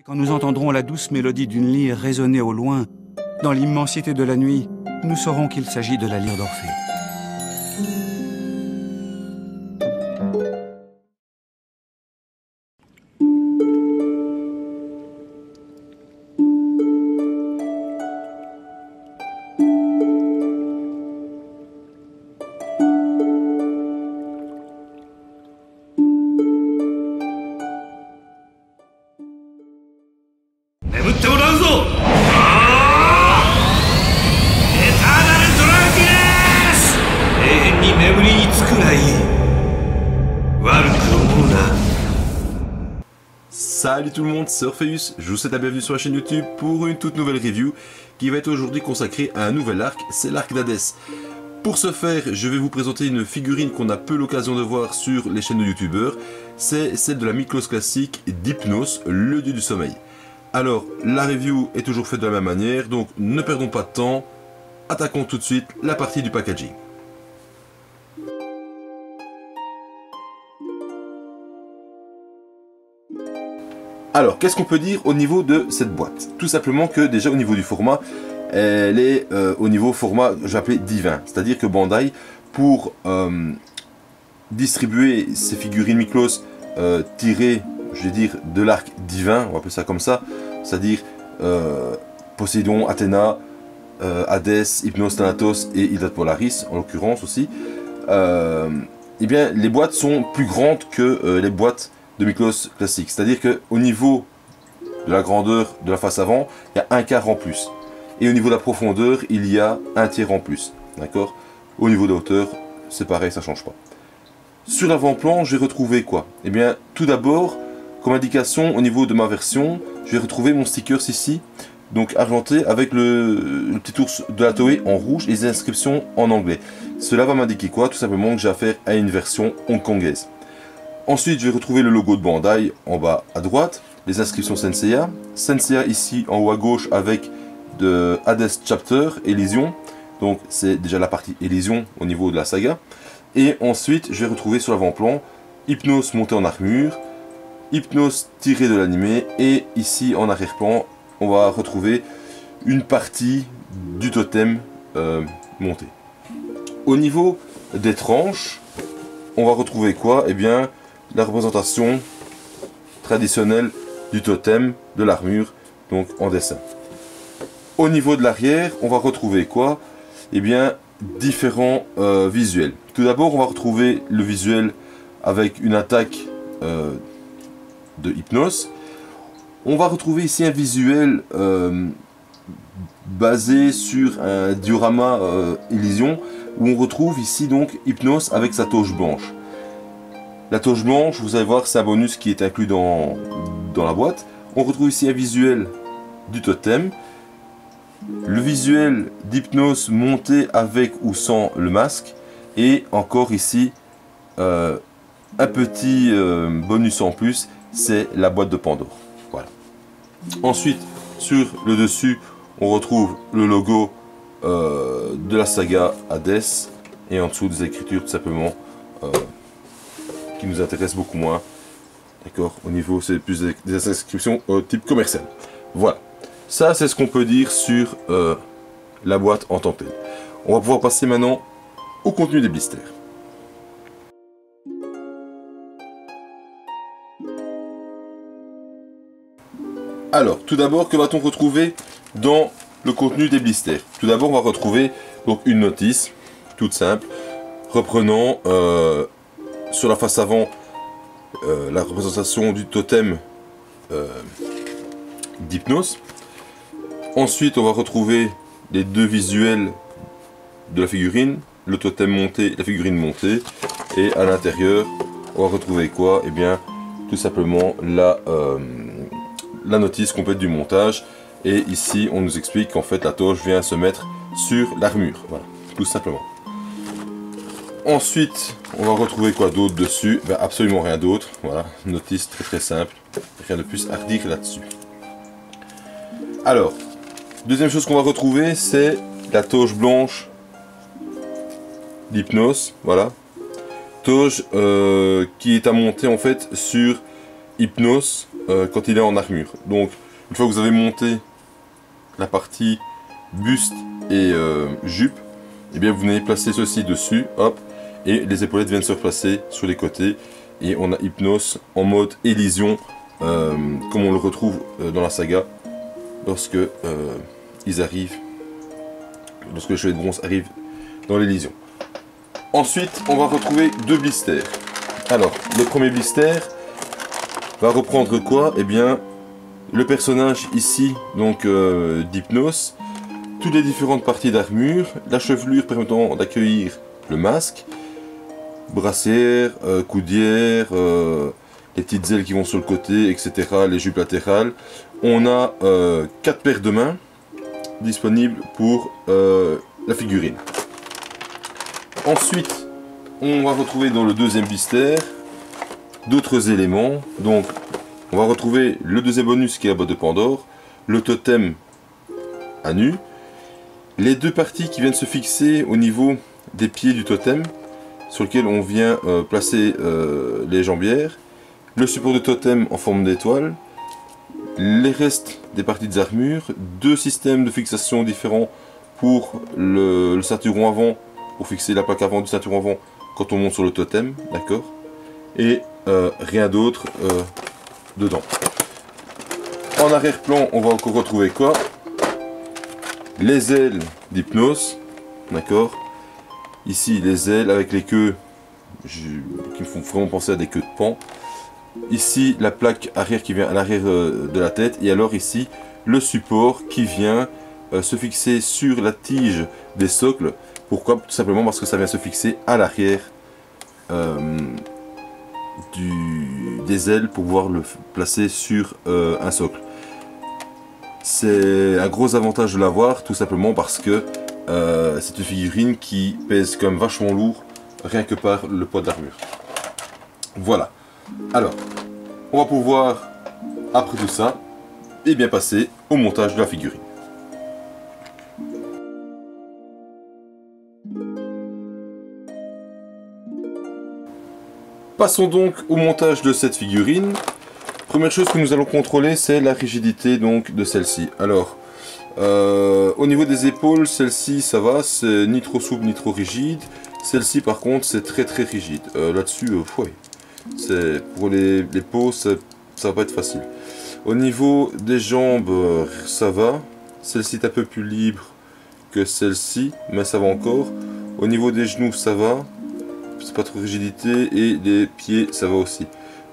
Quand nous entendrons la douce mélodie d'une lyre résonner au loin, dans l'immensité de la nuit, nous saurons qu'il s'agit de la lyre d'Orphée. Salut tout le monde, c'est Orpheus, je vous souhaite la bienvenue sur la chaîne YouTube pour une toute nouvelle review qui va être aujourd'hui consacrée à un nouvel arc, c'est l'arc d'Hadès. Pour ce faire, je vais vous présenter une figurine qu'on a peu l'occasion de voir sur les chaînes de youtubeurs, c'est celle de la Miklos classique d'Hypnos, le dieu du sommeil. Alors, la review est toujours faite de la même manière, donc ne perdons pas de temps, attaquons tout de suite la partie du packaging. Alors, qu'est-ce qu'on peut dire au niveau de cette boîte? Tout simplement que déjà au niveau du format, elle est au niveau format, je vais appeler divin. C'est-à-dire que Bandai, pour distribuer ces figurines Miklos tirées, je vais dire, de l'arc divin, on va appeler ça comme ça, c'est-à-dire Poséidon, Athéna, Hadès, Hypnos, Thanatos et Hydra Polaris, en l'occurrence aussi, eh bien, les boîtes sont plus grandes que les boîtes de Miklos classique, c'est-à-dire que au niveau de la grandeur de la face avant, il y a un quart en plus, et au niveau de la profondeur, il y a un tiers en plus, d'accord? Au niveau de la hauteur, c'est pareil, ça change pas. Sur l'avant-plan, je vais retrouver quoi? Eh bien, tout d'abord, comme indication au niveau de ma version, je vais retrouver mon sticker ici, donc argenté avec le petit ours de la Toei en rouge et les inscriptions en anglais. Cela va m'indiquer quoi? Tout simplement que j'ai affaire à une version hongkongaise. Ensuite, je vais retrouver le logo de Bandai en bas à droite, les inscriptions Senseiya. Senseiya ici en haut à gauche avec de Hadès Chapter, Elysion. Donc c'est déjà la partie Elysion au niveau de la saga. Et ensuite, je vais retrouver sur l'avant-plan Hypnos monté en armure, Hypnos tiré de l'animé. Et ici en arrière-plan, on va retrouver une partie du totem monté. Au niveau des tranches, on va retrouver quoi? Eh bien, la représentation traditionnelle du totem, de l'armure, donc en dessin. Au niveau de l'arrière, on va retrouver quoi? Eh bien, différents visuels. Tout d'abord, on va retrouver le visuel avec une attaque de Hypnos. On va retrouver ici un visuel basé sur un diorama Elysion, où on retrouve ici donc Hypnos avec sa toche blanche. La toche blanche, vous allez voir, c'est un bonus qui est inclus dans la boîte. On retrouve ici un visuel du totem. Le visuel d'Hypnos monté avec ou sans le masque. Et encore ici, un petit bonus en plus, c'est la boîte de Pandore. Voilà. Ensuite, sur le dessus, on retrouve le logo de la saga Hadès. Et en dessous des écritures tout simplement qui nous intéresse beaucoup moins. D'accord, au niveau c'est plus des inscriptions type commercial. Voilà, ça c'est ce qu'on peut dire sur la boîte en tant que telle. On va pouvoir passer maintenant au contenu des blisters. Alors, tout d'abord, que va-t-on retrouver dans le contenu des blisters? Tout d'abord, on va retrouver donc une notice toute simple reprenant sur la face avant la représentation du totem d'Hypnos. Ensuite, on va retrouver les deux visuels de la figurine, le totem monté, la figurine montée, et à l'intérieur, on va retrouver quoi? Eh bien, tout simplement la notice complète du montage. Et ici, on nous explique qu'en fait, la toche vient se mettre sur l'armure. Voilà, tout simplement. Ensuite, on va retrouver quoi d'autre dessus? Ben, absolument rien d'autre. Voilà, notice très simple. Rien de plus à redire là-dessus. Alors, deuxième chose qu'on va retrouver, c'est la toge blanche d'Hypnos. Voilà. Toge qui est à monter en fait sur Hypnos quand il est en armure. Donc une fois que vous avez monté la partie buste et jupe, et bien vous venez placer ceci dessus, hop, et les épaulettes viennent se replacer sur les côtés, et on a Hypnos en mode Élysion, comme on le retrouve dans la saga, lorsque ils arrivent, lorsque les chevaliers de bronze arrivent dans l'Élysion. Ensuite, on va retrouver 2 blisters. Alors, le premier blister va reprendre quoi? Eh bien, le personnage ici, donc d'Hypnos, toutes les différentes parties d'armure, la chevelure permettant d'accueillir le masque, brassière, coudière, les petites ailes qui vont sur le côté, etc., les jupes latérales. On a 4 paires de mains disponibles pour la figurine. Ensuite, on va retrouver dans le deuxième blister d'autres éléments. Donc, on va retrouver le deuxième bonus qui est la boîte de Pandore, le totem à nu, les 2 parties qui viennent se fixer au niveau des pieds du totem, sur lequel on vient placer les jambières, le support de totem en forme d'étoile, les restes des parties des armures, 2 systèmes de fixation différents pour le ceinturon avant, pour fixer la plaque avant du ceinturon avant quand on monte sur le totem, d'accord, et rien d'autre dedans. En arrière-plan, on va encore retrouver quoi? Les ailes d'Hypnos, d'accord. Ici, les ailes avec les queues qui me font vraiment penser à des queues de paon. Ici, la plaque arrière qui vient à l'arrière de la tête. Et alors ici, le support qui vient se fixer sur la tige des socles. Pourquoi? Tout simplement parce que ça vient se fixer à l'arrière des ailes pour pouvoir le placer sur un socle. C'est un gros avantage de l'avoir, tout simplement parce que c'est une figurine qui pèse quand même vachement lourd, rien que par le poids d'armure. Voilà. Alors, on va pouvoir, après tout ça, et bien passer au montage de la figurine. Passons donc au montage de cette figurine. Première chose que nous allons contrôler, c'est la rigidité donc de celle-ci. Alors, au niveau des épaules, celle-ci ça va, c'est ni trop souple ni trop rigide. Celle-ci par contre c'est très très rigide. Là-dessus, ouais, c'est pour les peaux, ça va pas être facile. Au niveau des jambes, ça va. Celle-ci est un peu plus libre que celle-ci, mais ça va encore. Au niveau des genoux, ça va. C'est pas trop rigidité, et les pieds ça va aussi.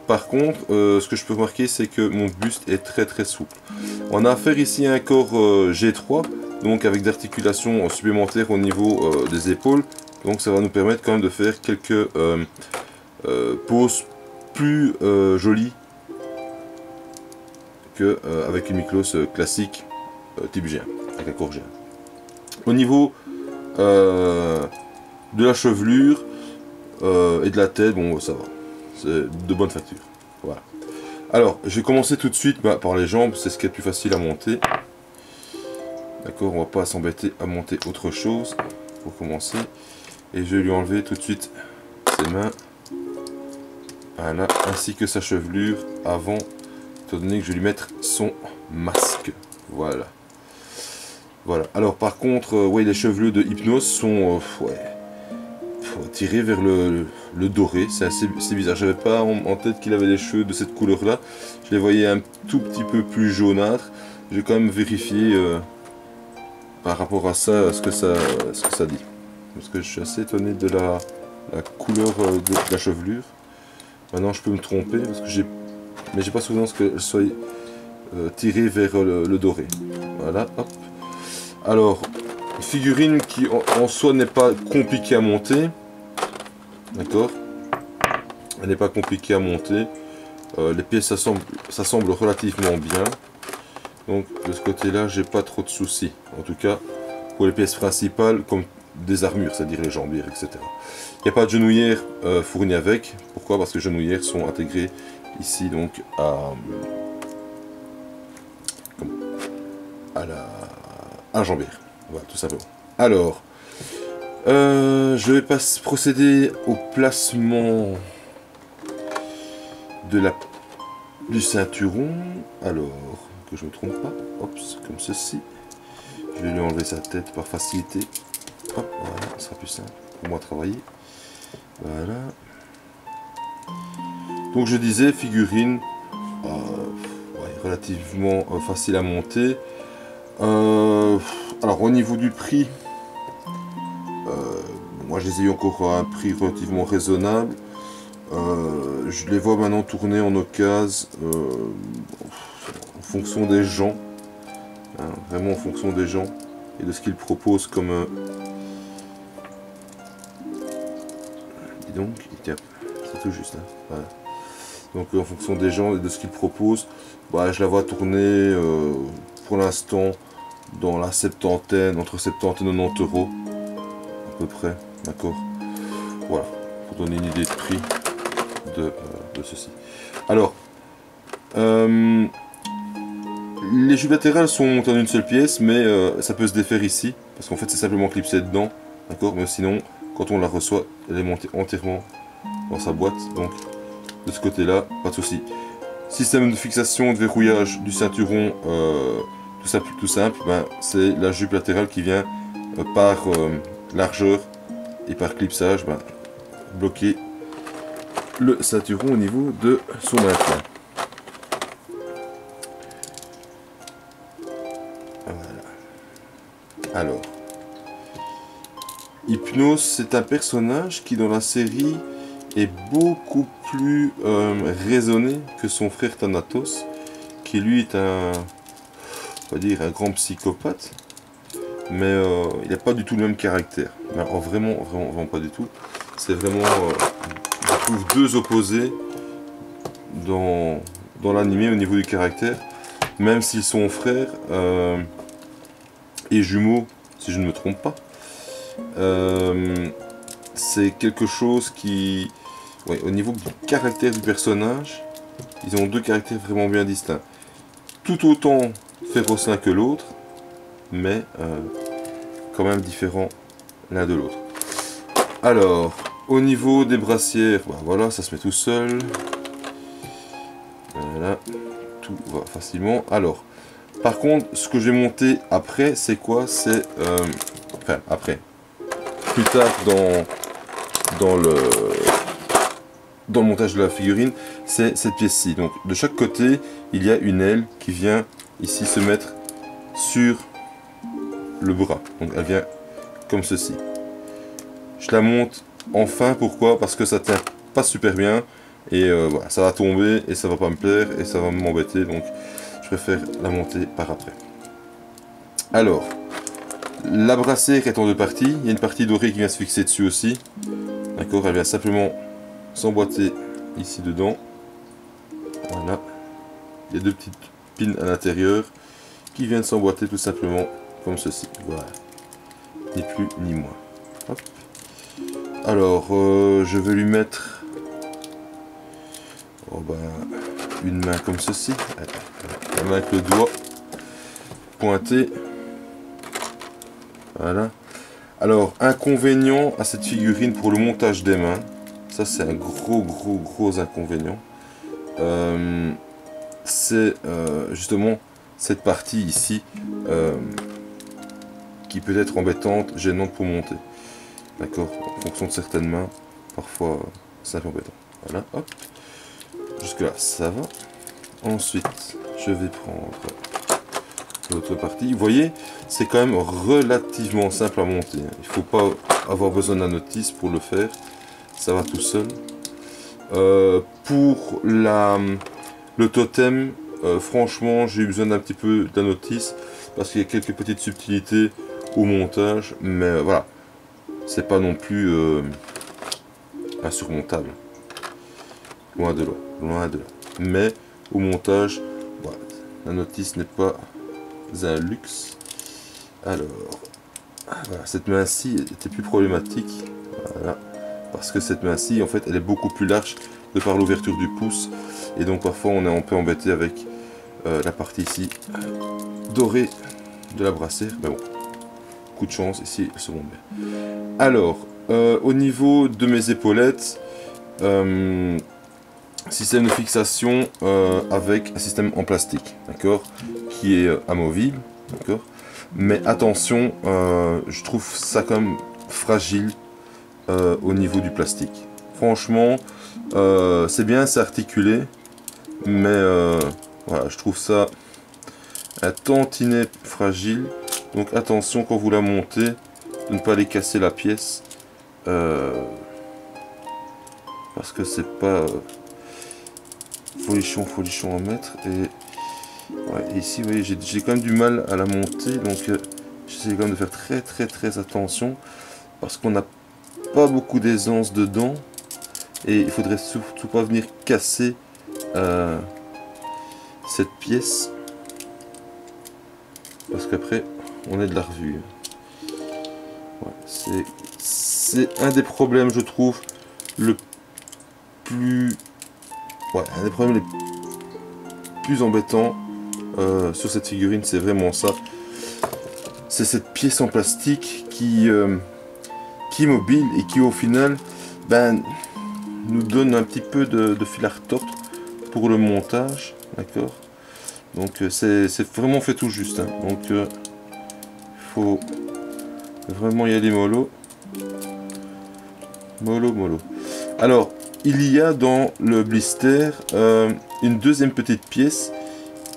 Par contre, ce que je peux remarquer, c'est que mon buste est très très souple. On a affaire ici à un corps G3, donc avec des articulations supplémentaires au niveau des épaules. Donc ça va nous permettre quand même de faire quelques poses plus jolies qu'avec une Miklos classique type G1, avec un corps G1. Au niveau de la chevelure et de la tête, bon ça va. C'est de bonne facture. Voilà. Alors, je vais commencer tout de suite par les jambes, c'est ce qui est le plus facile à monter. D'accord, on va pas s'embêter à monter autre chose pour commencer. Et je vais lui enlever tout de suite ses mains. Voilà, ainsi que sa chevelure avant, étant donné que je vais lui mettre son masque. Voilà. Voilà. Alors par contre, ouais, les chevelures de Hypnos sont tirés vers le doré. C'est assez bizarre. J'avais pas en tête qu'il avait des cheveux de cette couleur là. Je les voyais un tout petit peu plus jaunâtres. J'ai quand même vérifié par rapport à ça ce que ça dit. Parce que je suis assez étonné de la couleur de la chevelure. Maintenant je peux me tromper parce que j'ai pas souvenance qu'elle soit tirée vers le doré. Voilà, hop. Alors, figurine qui en soi n'est pas compliquée à monter. D'accord. Elle n'est pas compliquée à monter. Les pièces s'assemblent relativement bien. Donc de ce côté là, j'ai pas trop de soucis. En tout cas, pour les pièces principales, comme des armures, c'est-à-dire les jambières, etc. Il n'y a pas de genouillères fournies avec. Pourquoi? Parce que les genouillères sont intégrées ici donc à la jambière. Voilà, tout simplement. Alors, je vais procéder au placement de la du ceinturon. Alors, que je ne me trompe pas, hop, comme ceci. Je vais lui enlever sa tête par facilité. Hop, voilà, ce sera plus simple pour moi de travailler. Voilà. Donc je disais, figurine ouais, relativement facile à monter. Alors au niveau du prix, moi je les ai eu encore à un prix relativement raisonnable. Je les vois maintenant tourner en occasion en fonction des gens, hein, vraiment en fonction des gens et de ce qu'ils proposent comme... Dis donc, tiens, c'est tout juste. Hein, voilà. Donc en fonction des gens et de ce qu'ils proposent, bah, je la vois tourner pour l'instant dans la septantaine, entre 70 et 90 euros à peu près, d'accord. Voilà, pour donner une idée de prix de ceci. Alors, les jupes latérales sont montées en une seule pièce, mais ça peut se défaire ici, parce qu'en fait c'est simplement clipsé dedans, d'accord. Mais sinon, quand on la reçoit, elle est montée entièrement dans sa boîte, donc de ce côté-là, pas de souci. Système de fixation et de verrouillage du ceinturon, tout simple, ben, c'est la jupe latérale qui vient par largeur et par clipsage ben, bloquer le ceinturon au niveau de son maintien. Voilà. Alors, Hypnos, c'est un personnage qui dans la série est beaucoup plus raisonné que son frère Thanatos, qui lui est un, on va dire, un grand psychopathe, mais il n'a pas du tout le même caractère. Alors, vraiment pas du tout. C'est vraiment, je trouve, deux opposés dans l'animé au niveau du caractère, même s'ils sont frères et jumeaux, si je ne me trompe pas. C'est quelque chose qui... Ouais, au niveau du caractère du personnage, ils ont deux caractères vraiment bien distincts. Tout autant féroces l'un que l'autre, mais quand même différents l'un de l'autre. Alors, au niveau des brassières, bah voilà, ça se met tout seul. Voilà, tout va facilement. Alors, par contre, ce que je vais monter après, c'est quoi? C'est... enfin, après. Plus tard dans le montage de la figurine, c'est cette pièce-ci. Donc de chaque côté, il y a une aile qui vient ici se mettre sur le bras. Donc elle vient comme ceci. Je la monte enfin, pourquoi? Parce que ça tient pas super bien et voilà, ça va tomber et ça va pas me plaire et ça va m'embêter, donc je préfère la monter par après. Alors, la brassière est en deux parties. Il y a une partie dorée qui vient se fixer dessus aussi. D'accord, elle vient simplement s'emboîter ici dedans. Voilà. Il y a deux petites pins à l'intérieur qui viennent s'emboîter tout simplement comme ceci. Voilà. Ni plus ni moins. Hop. Alors, je vais lui mettre une main comme ceci. La main avec le doigt pointé. Voilà. Alors, inconvénient à cette figurine pour le montage des mains, ça c'est un gros inconvénient. C'est justement cette partie ici qui peut être embêtante, gênante pour monter. D'accord, en fonction de certaines mains, parfois c'est un peu embêtant. Voilà, hop. Jusque là, ça va. Ensuite, je vais prendre l'autre partie. Vous voyez, c'est quand même relativement simple à monter. Il ne faut pas avoir besoin d'un notice pour le faire. Ça va tout seul. Pour le totem, franchement, j'ai eu besoin d'un petit peu d'un notice parce qu'il y a quelques petites subtilités au montage. Mais voilà, c'est pas non plus insurmontable. Loin de là, loin de là. Mais au montage, voilà, la notice n'est pas un luxe. Alors, voilà, cette main-ci était plus problématique. Voilà, parce que cette main-ci, en fait, elle est beaucoup plus large de par l'ouverture du pouce. Et donc, parfois, on est un peu embêté avec la partie ici dorée de la brassière. Mais bon, coup de chance, ici, elles seront bien. Alors, au niveau de mes épaulettes, système de fixation avec un système en plastique, d'accord, qui est amovible, d'accord. Mais attention, je trouve ça quand même fragile au niveau du plastique. Franchement, c'est bien, c'est articulé, mais voilà, je trouve ça un tantinet fragile. Donc attention quand vous la montez, de ne pas aller casser la pièce, parce que c'est pas folichon à mettre. Et ouais, ici, vous voyez, j'ai quand même du mal à la monter, donc j'essaie quand même de faire très attention, parce qu'on n'a pas beaucoup d'aisance dedans, et il faudrait surtout pas venir casser cette pièce, parce qu'après on est de la revue. Ouais, c'est un des problèmes, je trouve, le plus... Ouais, un des problèmes les plus embêtants sur cette figurine, c'est vraiment ça. C'est cette pièce en plastique qui est mobile et qui au final nous donne un petit peu de fil à retordre pour le montage, d'accord. Donc c'est vraiment fait tout juste, hein. Donc il faut vraiment y aller mollo. Alors il y a dans le blister une deuxième petite pièce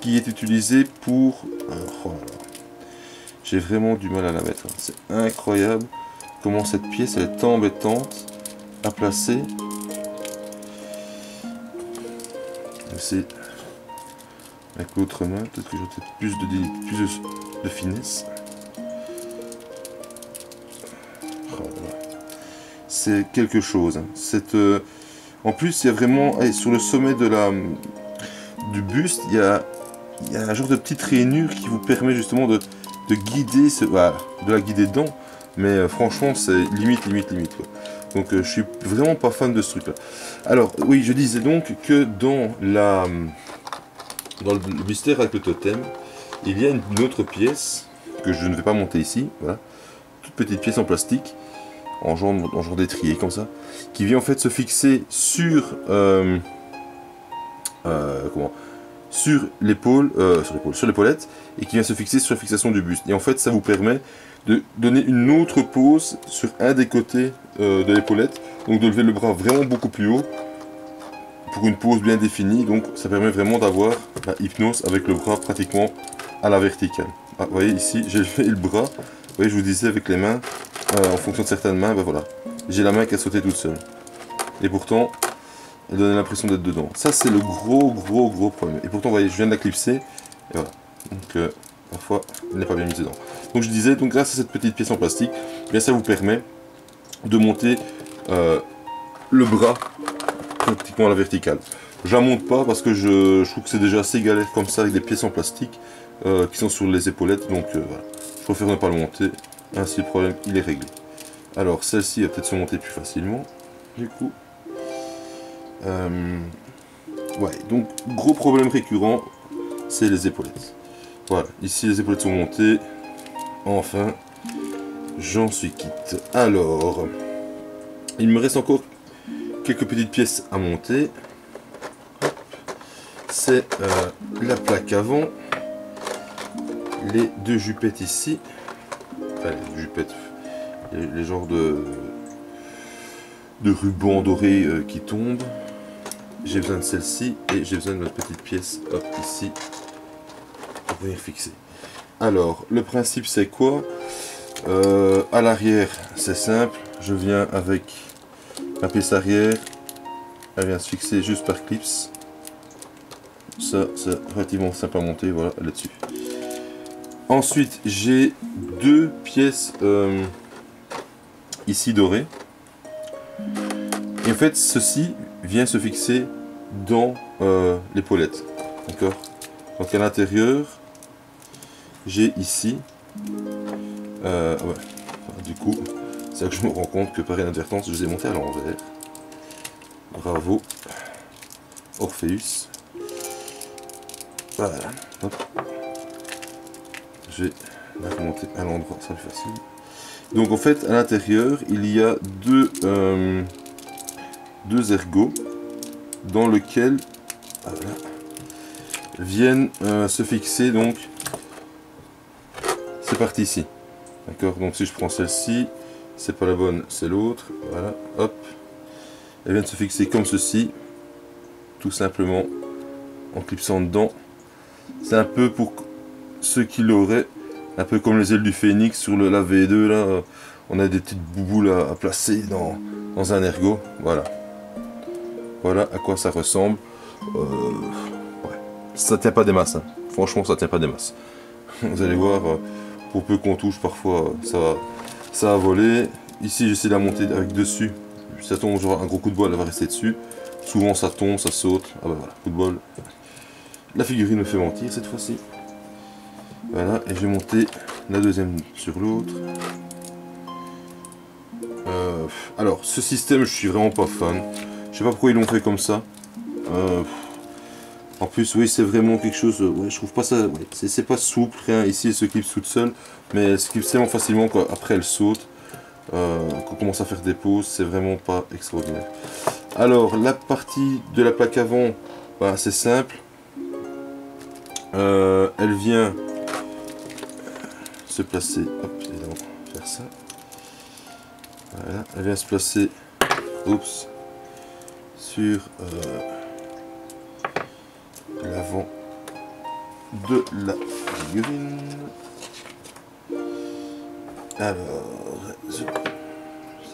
qui est utilisée pour... Oh là là. J'ai vraiment du mal à la mettre, hein. C'est incroyable comment cette pièce elle est embêtante à placer. C'est avec l'autre main, peut-être que j'aurai peut-être plus de finesse. Oh là là. C'est quelque chose, hein. En plus, il y a vraiment, allez, sur le sommet du buste, il y a un genre de petite rainure qui vous permet justement de guider, voilà, de la guider dedans. Mais franchement, c'est limite quoi. Donc je suis vraiment pas fan de ce truc là. Alors oui, je disais donc que dans le blister avec le totem, il y a une autre pièce que je ne vais pas monter ici, voilà, toute petite pièce en plastique, en genre d'étrier comme ça, qui vient en fait se fixer sur sur l'épaulette, et qui vient se fixer sur la fixation du buste. Et en fait, ça vous permet de donner une autre pose sur un des côtés de l'épaulette, donc de lever le bras vraiment beaucoup plus haut pour une pose bien définie. Donc ça permet vraiment d'avoir la hypnose avec le bras pratiquement à la verticale. Ah, vous voyez ici, j'ai levé le bras. Vous voyez, je vous disais avec les mains, en fonction de certaines mains, voilà, j'ai la main qui a sauté toute seule. Et pourtant, elle donnait l'impression d'être dedans. Ça, c'est le gros problème. Et pourtant, vous voyez, je viens de la clipser. Et voilà. Donc, parfois, elle n'est pas bien mise dedans. Donc, je disais, donc grâce à cette petite pièce en plastique, eh bien, ça vous permet de monter le bras pratiquement à la verticale. Je la monte pas parce que je trouve que c'est déjà assez galère comme ça avec des pièces en plastique qui sont sur les épaulettes. Donc, voilà. Je préfère ne pas le monter. Ainsi, le problème, il est réglé. Alors, celle-ci va peut-être se monter plus facilement. Du coup. Ouais, donc gros problème récurrent, c'est les épaulettes. Voilà, ici les épaulettes sont montées. Enfin, j'en suis quitte. Alors, il me reste encore quelques petites pièces à monter. C'est la plaque avant, les deux jupettes ici, enfin les jupettes, les genres de rubans dorés qui tombent. J'ai besoin de celle-ci et j'ai besoin de notre petite pièce, hop, ici, pour venir fixer. Alors, le principe c'est quoi? À l'arrière, c'est simple, je viens avec ma pièce arrière, elle vient se fixer juste par clips. Ça, c'est relativement simple à monter, voilà, là-dessus. Ensuite, j'ai deux pièces ici dorées. Et en fait, ceci vient se fixer dans l'épaulette, d'accord. Donc à l'intérieur, j'ai ici, ouais. Du coup, c'est là que je me rends compte que par inadvertance, je les ai montés à l'envers. Bravo, Orpheus. Voilà. Hop. Je vais la remonter à l'endroit, ça va être facile. Donc en fait, à l'intérieur, il y a deux ergots dans lequel voilà, viennent se fixer donc ces parties ici. D'accord, donc si je prends celle-ci, c'est pas la bonne, c'est l'autre. Voilà, hop, elles viennent se fixer comme ceci, tout simplement en clipsant dedans. C'est un peu pour ceux qui l'auraient, un peu comme les ailes du phénix sur la V2 là. On a des petites bouboules à placer dans un ergot. Voilà. Voilà à quoi ça ressemble. Ouais. Ça tient pas des masses. Hein. Franchement, ça tient pas des masses. Vous allez voir, pour peu qu'on touche, parfois ça va voler. Ici, j'essaie de la monter avec dessus. Ça tombe, genre un gros coup de bol, elle va rester dessus. Souvent, ça tombe, ça saute. Ah ben voilà, coup de bol. La figurine me fait mentir cette fois-ci. Voilà, et je vais monter la deuxième sur l'autre. Alors, ce système, je suis vraiment pas fan. Je sais pas pourquoi ils l'ont fait comme ça. En plus, oui, c'est vraiment quelque chose. Ouais, je trouve pas ça. Ouais, c'est pas souple, rien. Ici, elle se clipse toute seule, mais elle se clipse tellement facilement qu'après elle saute. Qu'on commence à faire des pauses, c'est vraiment pas extraordinaire. Alors, la partie de la plaque avant, bah, c'est simple. Elle vient se placer. Hop, évidemment, faire ça. Voilà, elle vient se placer. Oups. Sur l'avant de la figurine. Alors, ça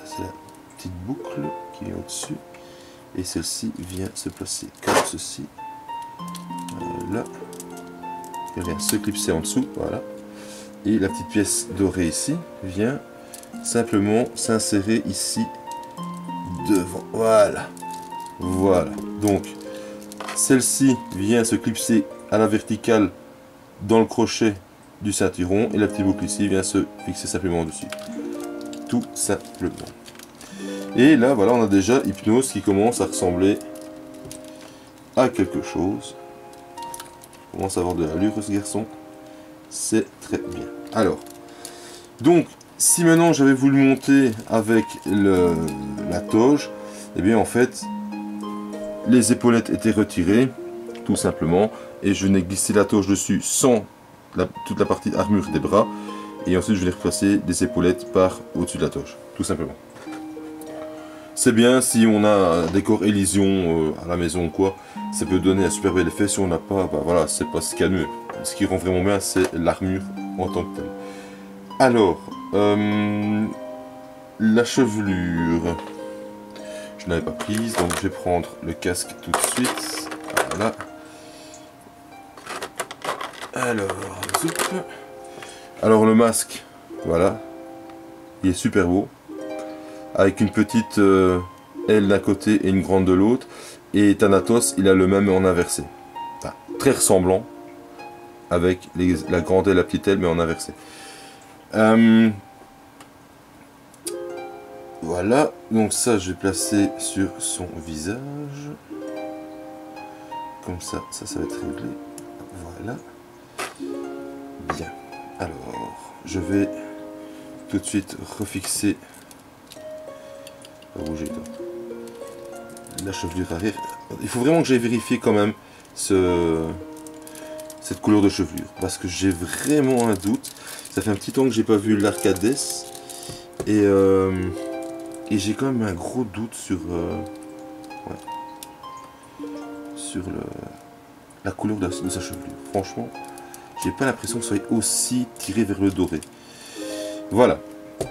c'est la petite boucle qui est au-dessus. Et celle-ci vient se placer comme ceci. Là. Elle vient se clipser en dessous. Voilà. Et la petite pièce dorée ici vient simplement s'insérer ici devant. Voilà. Voilà. Donc, celle-ci vient se clipser à la verticale dans le crochet du ceinturon et la petite boucle ici vient se fixer simplement dessus. Tout simplement. Et là, voilà, on a déjà Hypnose qui commence à ressembler à quelque chose. On commence à avoir de l'allure ce garçon. C'est très bien. Alors, donc, si maintenant j'avais voulu monter avec la toge, et bien en fait, les épaulettes étaient retirées, tout simplement, et je n'ai glissé la toge dessus sans toute la partie armure des bras, et ensuite je vais replacer des épaulettes par au-dessus de la toge, tout simplement. C'est bien si on a des corps Elysion à la maison ou quoi, ça peut donner un super bel effet. Si on n'a pas, bah voilà, c'est pas ce qu'il y a de mieux. Ce qui rend vraiment bien, c'est l'armure en tant que telle. Alors, la chevelure, je n'avais pas prise, donc je vais prendre le casque tout de suite. Voilà. Alors le masque, voilà, il est super beau, avec une petite aile d'un côté et une grande de l'autre. Et Thanatos, il a le même en inversé. Enfin, très ressemblant, avec la grande aile, la petite aile, mais en inversé. Voilà, donc ça je vais placer sur son visage. Comme ça, ça va être réglé. Voilà. Bien. Alors, je vais tout de suite refixer. Bouger toi. La chevelure arrière. Il faut vraiment que j'aille vérifier quand même cette couleur de chevelure, parce que j'ai vraiment un doute. Ça fait un petit temps que j'ai pas vu l'Arcades et j'ai quand même un gros doute sur la couleur de sa chevelure. Franchement, j'ai pas l'impression que ce soit aussi tiré vers le doré. Voilà.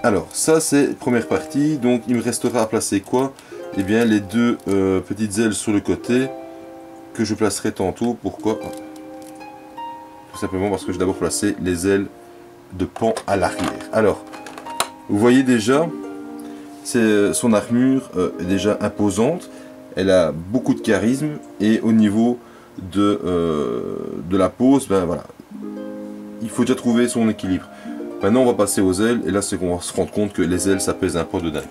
Alors, ça c'est la première partie. Donc, il me restera à placer quoi? Eh bien, les deux petites ailes sur le côté que je placerai tantôt. Pourquoi? Tout simplement parce que je vais d'abord placer les ailes de pan à l'arrière. Alors, vous voyez déjà, son armure est déjà imposante. Elle a beaucoup de charisme et au niveau de la pose, ben voilà, il faut déjà trouver son équilibre. Maintenant, on va passer aux ailes et là, c'est qu'on va se rendre compte que les ailes, ça pèse un poids de dingue.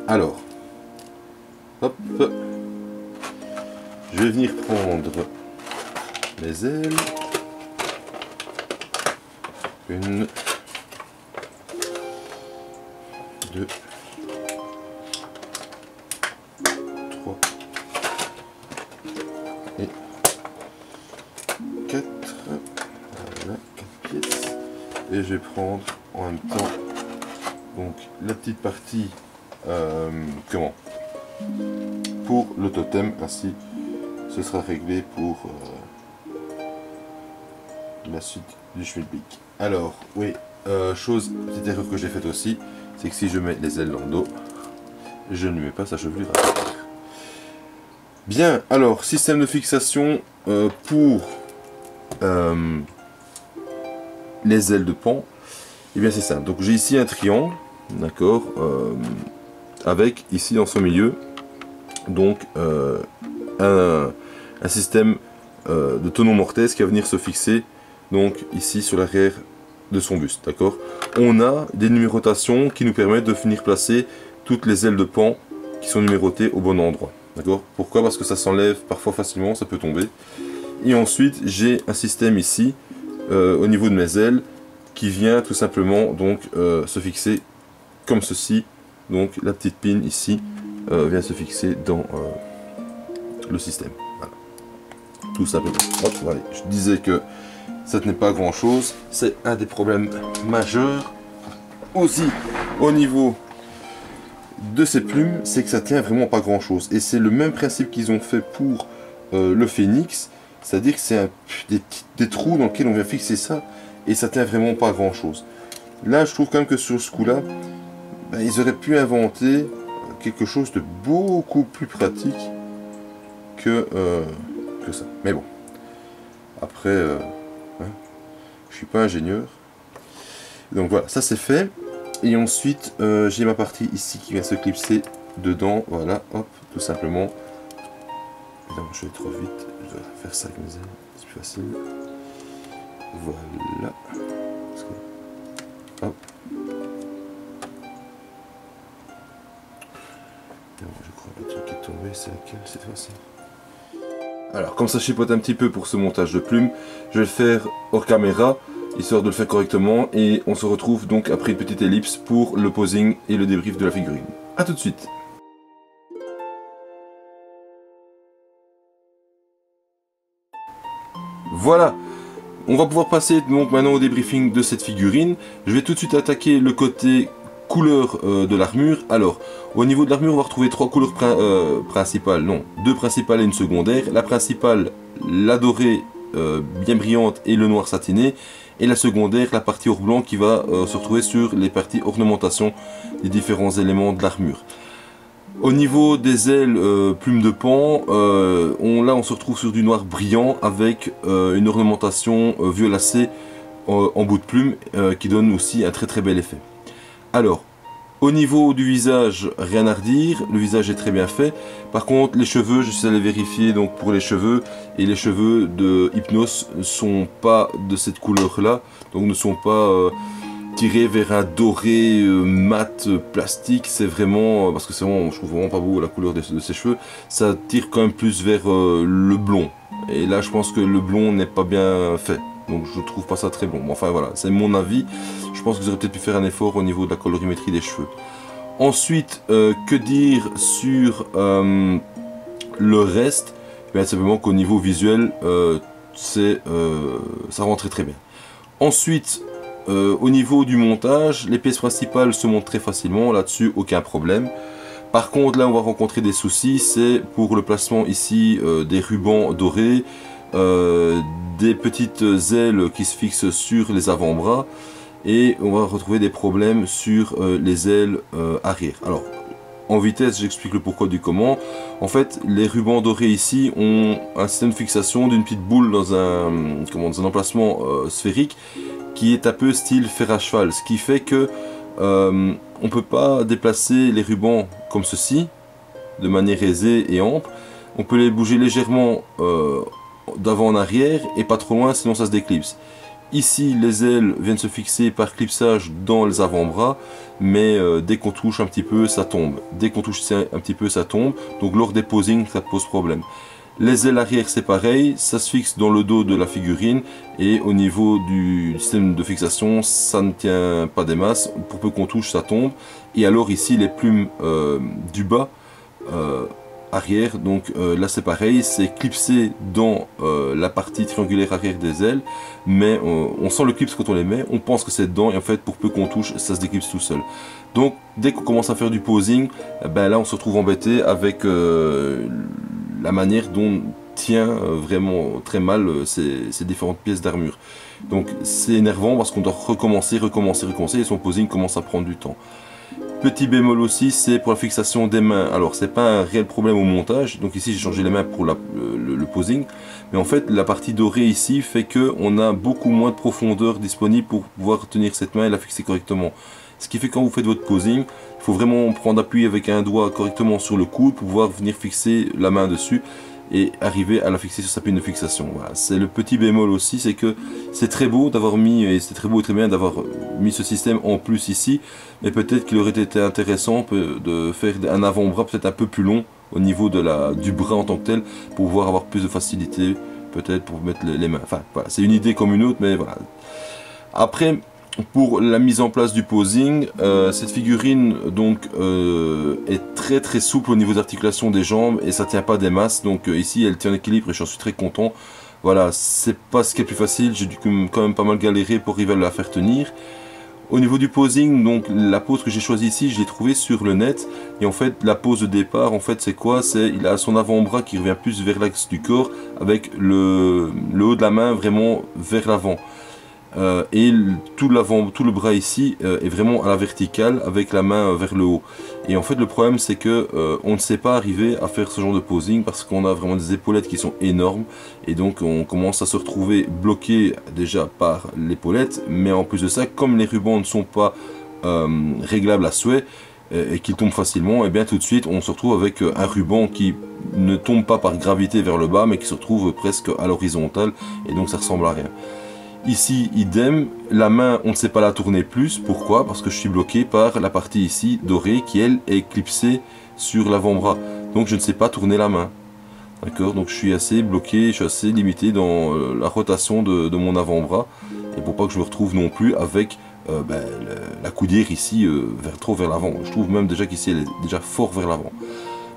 Alors, hop, je vais venir prendre les ailes. Une, deux, trois, pièce. Et je vais prendre en même temps donc la petite partie pour le totem, ainsi ce sera réglé pour la suite du Schmilblick. Alors oui, petite erreur que j'ai faite aussi, c'est que si je mets les ailes dans le dos, je ne mets pas sa chevelure à terre. Bien, alors système de fixation pour les ailes de pan, et bien c'est ça. Donc j'ai ici un triangle, d'accord, avec ici dans son milieu donc un système de tonneau mortaise qui va venir se fixer donc ici sur l'arrière de son buste, d'accord. On a des numérotations qui nous permettent de venir placer toutes les ailes de pan qui sont numérotées au bon endroit, d'accord. Pourquoi? Parce que ça s'enlève parfois facilement, ça peut tomber. Et ensuite j'ai un système ici au niveau de mes ailes qui vient tout simplement donc se fixer comme ceci. Donc la petite pin ici vient se fixer dans le système. Voilà. Tout simplement. Hop, allez. Je disais que ça n'est pas grand chose. C'est un des problèmes majeurs aussi au niveau de ces plumes, c'est que ça tient vraiment pas grand chose. Et c'est le même principe qu'ils ont fait pour le Phoenix. C'est-à-dire que c'est des trous dans lesquels on vient fixer ça et ça tient vraiment pas grand chose. Là je trouve quand même que sur ce coup là, ben, ils auraient pu inventer quelque chose de beaucoup plus pratique que ça. Mais bon, après, hein, je suis pas ingénieur. Donc voilà, ça c'est fait. Et ensuite, j'ai ma partie ici qui vient se clipser dedans. Voilà, hop, tout simplement. Non, je vais trop vite. Je dois faire ça avec mes ailes, c'est plus facile. Voilà. Hop. Je crois que le truc est tombé, c'est laquelle cette fois-ci? Alors, comme ça chipote un petit peu pour ce montage de plumes, je vais le faire hors caméra, histoire de le faire correctement, et on se retrouve donc après une petite ellipse pour le posing et le débrief de la figurine. A tout de suite. Voilà, on va pouvoir passer donc maintenant au débriefing de cette figurine. Je vais tout de suite attaquer le côté couleur de l'armure. Alors, au niveau de l'armure, on va retrouver trois couleurs principales, non, deux principales et une secondaire. La principale, la dorée bien brillante et le noir satiné. Et la secondaire, la partie or blanc qui va se retrouver sur les parties ornementation des différents éléments de l'armure. Au niveau des ailes plumes de pan, là on se retrouve sur du noir brillant avec une ornementation violacée en bout de plume qui donne aussi un très bel effet. Alors, au niveau du visage, rien à redire, le visage est très bien fait. Par contre, les cheveux, je suis allé vérifier donc pour les cheveux, et les cheveux de Hypnos ne sont pas de cette couleur-là, donc ne sont pas tirés vers un doré mat plastique. C'est vraiment, parce que c'est vraiment, je trouve vraiment pas beau la couleur de ses cheveux, ça tire quand même plus vers le blond. Et là, je pense que le blond n'est pas bien fait. Donc je trouve pas ça très bon. Enfin voilà, c'est mon avis. Je pense que vous aurez peut-être pu faire un effort au niveau de la colorimétrie des cheveux. Ensuite, que dire sur le reste? Bien simplement qu'au niveau visuel, ça rend très bien. Ensuite, au niveau du montage, les pièces principales se montent très facilement. Là-dessus, aucun problème. Par contre, là, on va rencontrer des soucis. C'est pour le placement ici des rubans dorés. Des petites ailes qui se fixent sur les avant-bras, et on va retrouver des problèmes sur les ailes arrière. Alors en vitesse, j'explique le pourquoi du comment. En fait, les rubans dorés ici ont un système de fixation d'une petite boule dans un emplacement sphérique qui est un peu style fer à cheval, ce qui fait que on peut pas déplacer les rubans comme ceci de manière aisée et ample. On peut les bouger légèrement d'avant en arrière et pas trop loin, sinon ça se déclipse. Ici, les ailes viennent se fixer par clipsage dans les avant-bras, mais dès qu'on touche un petit peu, ça tombe. Dès qu'on touche un petit peu, ça tombe. Donc lors des posings, ça pose problème. Les ailes arrière, c'est pareil, ça se fixe dans le dos de la figurine, et au niveau du système de fixation, ça ne tient pas des masses. Pour peu qu'on touche, ça tombe. Et alors ici, les plumes du bas arrière. Donc là c'est pareil, c'est clipsé dans la partie triangulaire arrière des ailes, mais on sent le clips quand on les met, on pense que c'est dedans, et en fait pour peu qu'on touche, ça se déclipse tout seul. Donc dès qu'on commence à faire du posing, ben là on se retrouve embêté avec la manière dont tient vraiment très mal ces différentes pièces d'armure. Donc c'est énervant parce qu'on doit recommencer, et son posing commence à prendre du temps. Petit bémol aussi, c'est pour la fixation des mains. Alors c'est pas un réel problème au montage, donc ici j'ai changé les mains pour le posing, mais en fait la partie dorée ici fait que on a beaucoup moins de profondeur disponible pour pouvoir tenir cette main et la fixer correctement. Ce qui fait que quand vous faites votre posing, il faut vraiment prendre appui avec un doigt correctement sur le coude pour pouvoir venir fixer la main dessus et arriver à la fixer sur sa pine de fixation. Voilà. C'est le petit bémol aussi, c'est que c'est très beau d'avoir mis, et c'est très beau et très bien d'avoir mis ce système en plus ici, mais peut-être qu'il aurait été intéressant de faire un avant-bras peut-être un peu plus long au niveau du bras en tant que tel, pour pouvoir avoir plus de facilité, peut-être pour mettre les mains. Enfin voilà, c'est une idée comme une autre, mais voilà. Après, pour la mise en place du posing, cette figurine donc est très souple au niveau d'articulation des jambes et ça tient pas des masses, donc ici elle tient en équilibre et j'en suis très content. Voilà, c'est pas ce qui est plus facile, j'ai dû quand même pas mal galérer pour arriver à la faire tenir. Au niveau du posing, donc la pose que j'ai choisie ici, je l'ai trouvée sur le net, et en fait la pose de départ, en fait c'est quoi? C'est il a son avant-bras qui revient plus vers l'axe du corps, avec le haut de la main vraiment vers l'avant. Et tout le bras ici est vraiment à la verticale avec la main vers le haut. Et en fait le problème c'est que on ne sait pas arriver à faire ce genre de posing parce qu'on a vraiment des épaulettes qui sont énormes, et donc on commence à se retrouver bloqué déjà par l'épaulette, mais en plus de ça, comme les rubans ne sont pas réglables à souhait et qu'ils tombent facilement, et bien tout de suite on se retrouve avec un ruban qui ne tombe pas par gravité vers le bas mais qui se retrouve presque à l'horizontale, et donc ça ressemble à rien. Ici, idem, la main, on ne sait pas la tourner plus. Pourquoi? Parce que je suis bloqué par la partie ici dorée qui, elle, est clipsée sur l'avant-bras. Donc, je ne sais pas tourner la main. D'accord? Donc, je suis assez bloqué, je suis assez limité dans la rotation de mon avant-bras. Et pour pas que je me retrouve non plus avec la coudière ici trop vers l'avant. Je trouve même déjà qu'ici, elle est déjà fort vers l'avant.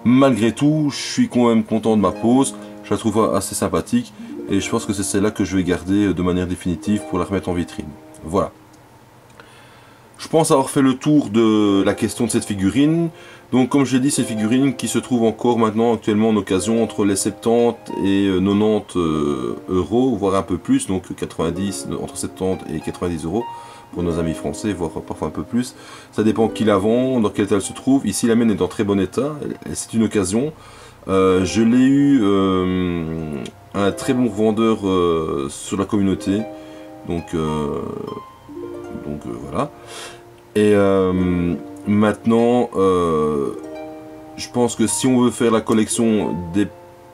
Malgré tout, je suis quand même content de ma pose. Je la trouve assez sympathique. Et je pense que c'est celle-là que je vais garder de manière définitive pour la remettre en vitrine. Voilà. Je pense avoir fait le tour de la question de cette figurine. Donc comme je l'ai dit, c'est une figurine qui se trouve encore maintenant actuellement en occasion entre les 70 et 90 euros, voire un peu plus, donc 90, entre 70 et 90 euros pour nos amis français, voire parfois un peu plus. Ça dépend qui la vend, dans quel état elle se trouve. Ici la mienne est en très bon état, c'est une occasion. Je l'ai eu un très bon vendeur sur la communauté, donc voilà. Et maintenant je pense que si on veut faire la collection des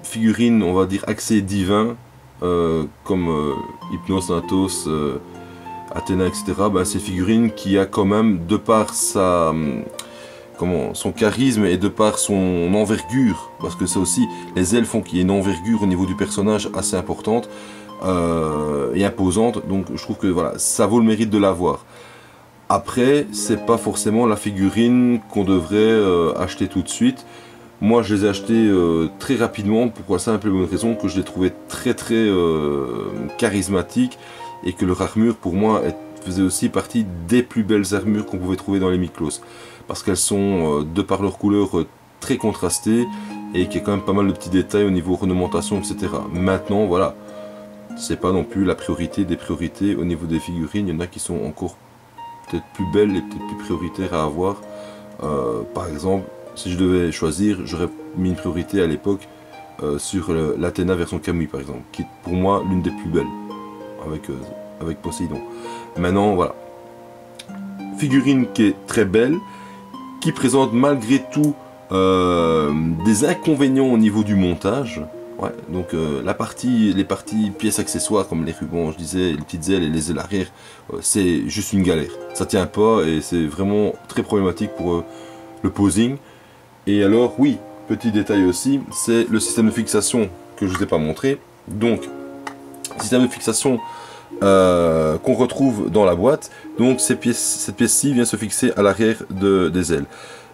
figurines, on va dire accès divin, comme Hypnos, Thanatos, Athéna, etc., c'est une figurine qui a quand même, de par son charisme et de par son envergure, parce que c'est aussi, les ailes font qu'il y ait une envergure au niveau du personnage assez importante et imposante, donc je trouve que voilà, ça vaut le mérite de l'avoir. Après, c'est pas forcément la figurine qu'on devrait acheter tout de suite. Moi je les ai achetés très rapidement pour la simple et bonne raison que je les trouvais très charismatiques, et que leur armure pour moi faisait aussi partie des plus belles armures qu'on pouvait trouver dans les Miklos, parce qu'elles sont, de par leur couleur, très contrastées, et qu'il y a quand même pas mal de petits détails au niveau ornementation, etc. Maintenant, voilà, c'est pas non plus la priorité des priorités au niveau des figurines. Il y en a qui sont encore peut-être plus belles et peut-être plus prioritaires à avoir. Par exemple, si je devais choisir, j'aurais mis une priorité à l'époque sur l'Athéna version Kamui, par exemple, qui est pour moi l'une des plus belles, avec Poséidon. Maintenant, voilà. Figurine qui est très belle, qui présente malgré tout des inconvénients au niveau du montage. Ouais, donc les parties pièces accessoires comme les rubans, je disais, les petites ailes et les ailes arrière, c'est juste une galère. Ça tient pas et c'est vraiment très problématique pour le posing. Et alors, oui, petit détail aussi, c'est le système de fixation que je ne vous ai pas montré. Donc, système de fixation qu'on retrouve dans la boîte. Donc cette pièce-ci vient se fixer à l'arrière des ailes.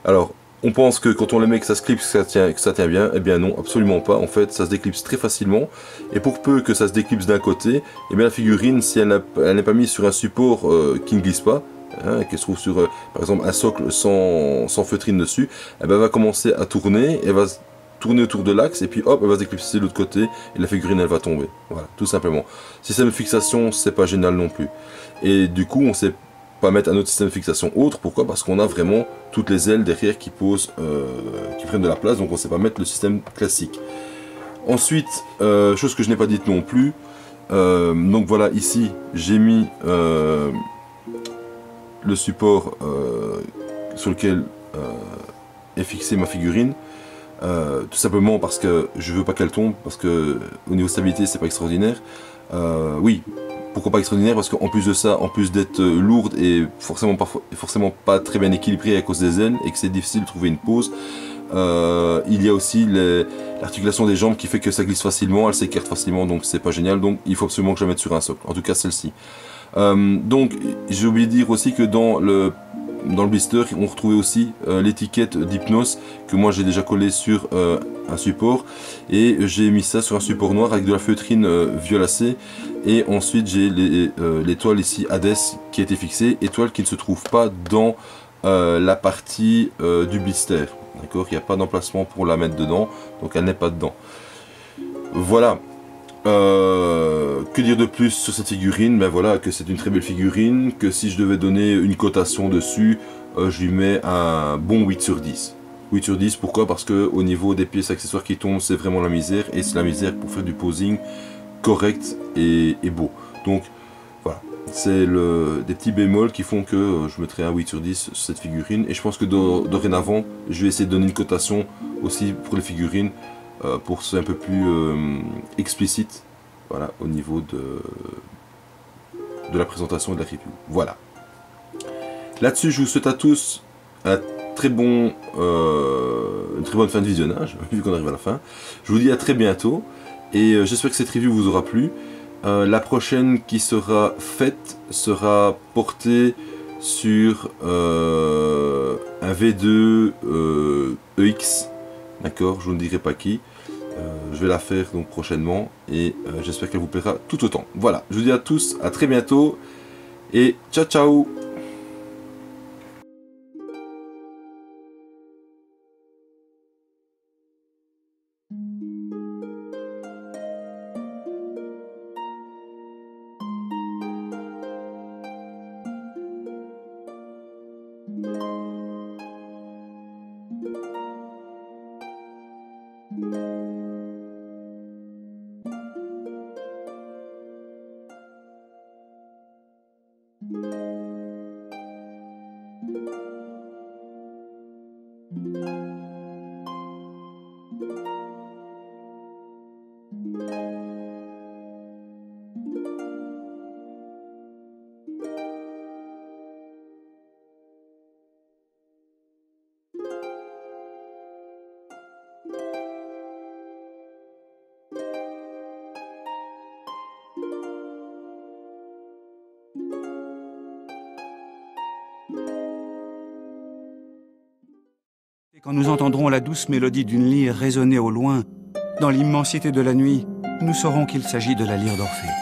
Alors On pense que quand on les met, que ça se clipse, que ça tient bien. Eh bien non, absolument pas. En fait, ça se déclipse très facilement. Et pour peu que ça se déclipse d'un côté, eh bien la figurine, si elle n'est pas mise sur un support qui ne glisse pas, hein, qu'elle se trouve sur, par exemple, un socle sans feutrine dessus, eh bien, elle va commencer à tourner, elle va tourner autour de l'axe, et puis hop, elle va se déclipser de l'autre côté, et la figurine, elle va tomber. Voilà, tout simplement. Système de fixation, c'est pas génial non plus. Et du coup, on sait pas mettre un autre système de fixation autre. Pourquoi? Parce qu'on a vraiment toutes les ailes derrière qui prennent de la place, donc on ne sait pas mettre le système classique. Ensuite, chose que je n'ai pas dite non plus, donc voilà, ici j'ai mis le support sur lequel est fixée ma figurine, tout simplement parce que je veux pas qu'elle tombe, parce que au niveau stabilité c'est pas extraordinaire. Oui, pourquoi pas extraordinaire? Parce qu'en plus de ça, en plus d'être lourde et forcément pas très bien équilibrée à cause des ailes et que c'est difficile de trouver une pose, il y a aussi l'articulation des jambes qui fait que ça glisse facilement, elle s'écarte facilement, donc c'est pas génial. Donc il faut absolument que je la mette sur un socle, en tout cas celle-ci. Donc j'ai oublié de dire aussi que dans le blister on retrouvait aussi l'étiquette d'Hypnos que moi j'ai déjà collé sur un support, et j'ai mis ça sur un support noir avec de la feutrine violacée, et ensuite j'ai l'étoile ici Hades qui a été fixée, étoile qui ne se trouve pas dans la partie du blister, d'accord, il n'y a pas d'emplacement pour la mettre dedans, donc elle n'est pas dedans. Voilà. Que dire de plus sur cette figurine? Ben voilà, que c'est une très belle figurine, que si je devais donner une cotation dessus, je lui mets un bon 8 sur 10. 8 sur 10, pourquoi? Parce que au niveau des pièces accessoires qui tombent, c'est vraiment la misère, et c'est la misère pour faire du posing correct et beau. Donc voilà, c'est des petits bémols qui font que je mettrai un 8 sur 10 sur cette figurine, et je pense que dorénavant, je vais essayer de donner une cotation aussi pour les figurines, pour que ce soit un peu plus explicite, voilà, au niveau de la présentation et de la review. Voilà. Là-dessus, je vous souhaite à tous une très bonne fin de visionnage, vu qu'on arrive à la fin. Je vous dis à très bientôt, et j'espère que cette review vous aura plu. La prochaine qui sera faite sera portée sur un V2 EX, d'accord, je vous ne dirai pas qui. Je vais la faire donc prochainement, et j'espère qu'elle vous plaira tout autant. Voilà, je vous dis à tous à très bientôt, et ciao ciao. Et quand nous entendrons la douce mélodie d'une lyre résonner au loin, dans l'immensité de la nuit, nous saurons qu'il s'agit de la lyre d'Orphée.